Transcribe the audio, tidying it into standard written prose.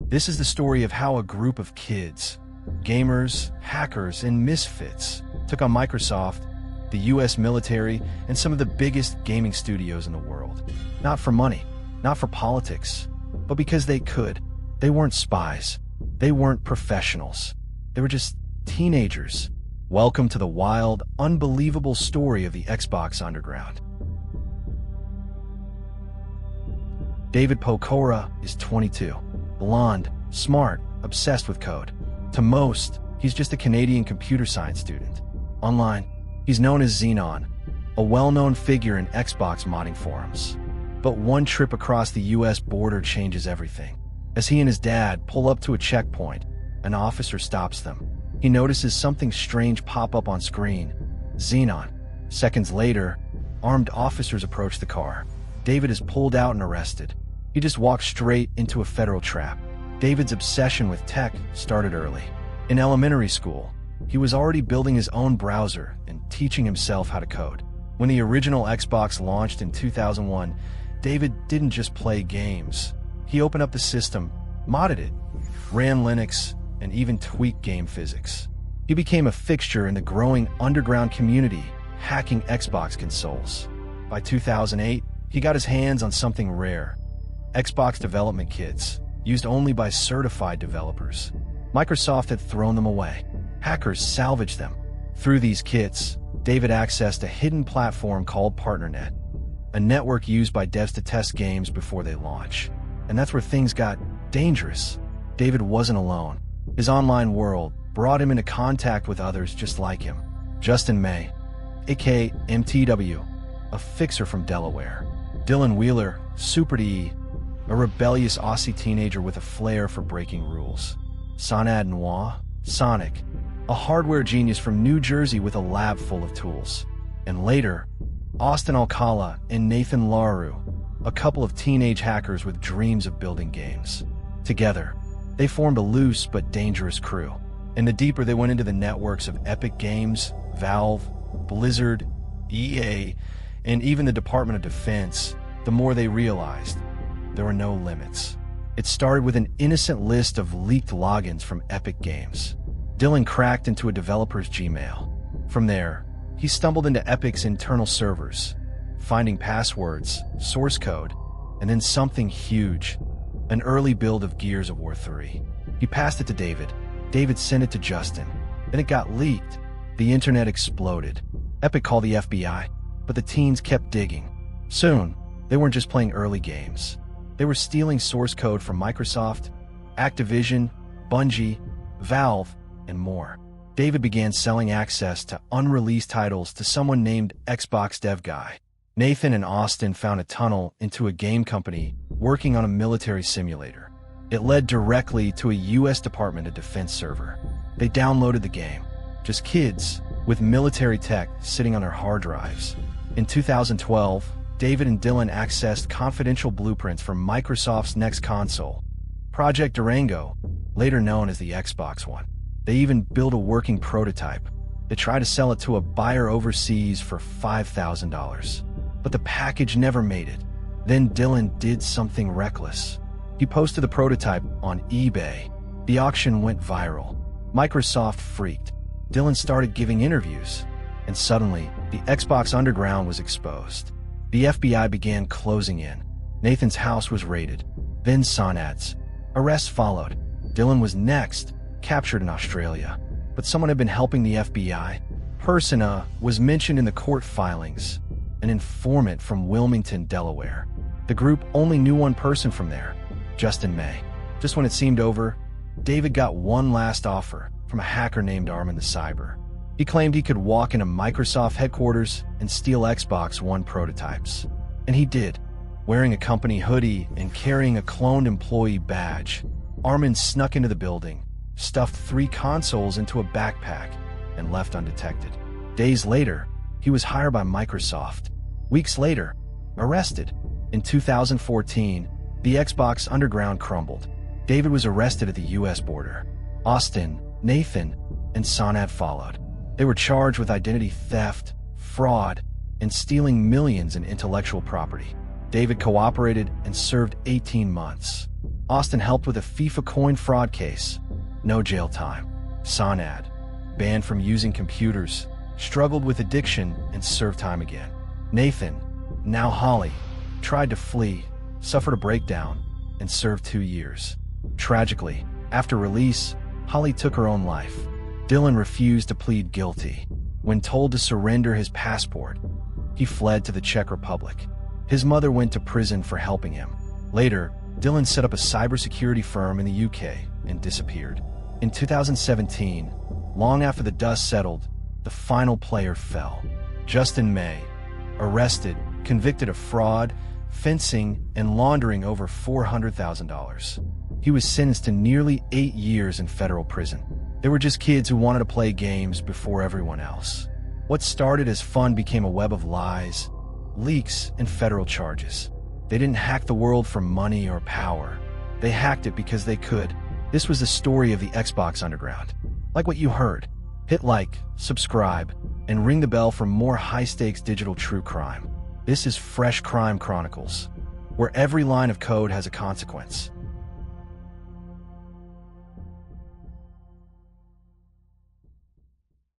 This is the story of how a group of kids, gamers, hackers, and misfits took on Microsoft, the US military, and some of the biggest gaming studios in the world. Not for money, not for politics, but because they could. They weren't spies. They weren't professionals. They were just teenagers. Welcome to the wild, unbelievable story of the Xbox Underground. David Pokora is 22. Blonde, smart, obsessed with code. To most, he's just a Canadian computer science student. Online, he's known as Xenon, a well-known figure in Xbox modding forums. But one trip across the US border changes everything. As he and his dad pull up to a checkpoint, an officer stops them. He notices something strange pop up on screen. Xenon. Seconds later, armed officers approach the car. David is pulled out and arrested. He just walks straight into a federal trap. David's obsession with tech started early. In elementary school, he was already building his own browser and teaching himself how to code. When the original Xbox launched in 2001, David didn't just play games. He opened up the system, modded it, ran Linux, and even tweaked game physics. He became a fixture in the growing underground community hacking Xbox consoles. By 2008, he got his hands on something rare: Xbox development kits, used only by certified developers. Microsoft had thrown them away. Hackers salvaged them. Through these kits, David accessed a hidden platform called PartnerNet, a network used by devs to test games before they launch. And that's where things got dangerous. David wasn't alone. His online world brought him into contact with others just like him. Justin May, aka MTW, a fixer from Delaware. Dylan Wheeler, SuperDaE, a rebellious Aussie teenager with a flair for breaking rules. Sanad Noir, Sonic, a hardware genius from New Jersey with a lab full of tools. And later, Austin Alcala and Nathan Laru, a couple of teenage hackers with dreams of building games. Together, they formed a loose but dangerous crew. And the deeper they went into the networks of Epic Games, Valve, Blizzard, EA, and even the Department of Defense, the more they realized there were no limits. It started with an innocent list of leaked logins from Epic Games. Dylan cracked into a developer's Gmail. From there, he stumbled into Epic's internal servers, finding passwords, source code, and then something huge: an early build of Gears of War 3. He passed it to David. David sent it to Justin. Then it got leaked. The internet exploded. Epic called the FBI, but the teens kept digging. Soon, they weren't just playing early games. They were stealing source code from Microsoft, Activision, Bungie, Valve, and more. David began selling access to unreleased titles to someone named Xbox Dev Guy. Nathan and Austin found a tunnel into a game company working on a military simulator. It led directly to a US Department of Defense server. They downloaded the game. Just kids with military tech sitting on their hard drives. In 2012, David and Dylan accessed confidential blueprints for Microsoft's next console, Project Durango, later known as the Xbox One. They even built a working prototype. They tried to sell it to a buyer overseas for $5,000. But the package never made it. Then Dylan did something reckless. He posted the prototype on eBay. The auction went viral. Microsoft freaked. Dylan started giving interviews. And suddenly, the Xbox Underground was exposed. The FBI began closing in. Nathan's house was raided. Then Sanad's. Arrests followed. Dylan was next, captured in Australia. But someone had been helping the FBI. Persona was mentioned in the court filings, an informant from Wilmington, Delaware. The group only knew one person from there, Justin May. Just when it seemed over, David got one last offer from a hacker named Armin the Cyber. He claimed he could walk into Microsoft headquarters and steal Xbox One prototypes. And he did. Wearing a company hoodie and carrying a cloned employee badge, Armin snuck into the building, stuffed 3 consoles into a backpack, and left undetected. Days later, he was hired by Microsoft. Weeks later, arrested. In 2014, the Xbox Underground crumbled. David was arrested at the US border. Austin, Nathan, and Sanad followed. They were charged with identity theft, fraud, and stealing millions in intellectual property. David cooperated and served 18 months. Austin helped with a FIFA coin fraud case. No jail time. Sonad, banned from using computers, struggled with addiction and served time again. Nathan, now Holly, tried to flee, suffered a breakdown, and served 2 years. Tragically, after release, Holly took her own life. Dylan refused to plead guilty. When told to surrender his passport, he fled to the Czech Republic. His mother went to prison for helping him. Later, Dylan set up a cybersecurity firm in the UK and disappeared. In 2017, long after the dust settled, the final player fell. Justin May, arrested, convicted of fraud, fencing, and laundering over $400,000. He was sentenced to nearly 8 years in federal prison. They were just kids who wanted to play games before everyone else. What started as fun became a web of lies, leaks, and federal charges. They didn't hack the world for money or power. They hacked it because they could. This was the story of the Xbox Underground. Like what you heard, hit like, subscribe, and ring the bell for more high-stakes digital true crime. This is Fresh Crime Chronicles, where every line of code has a consequence.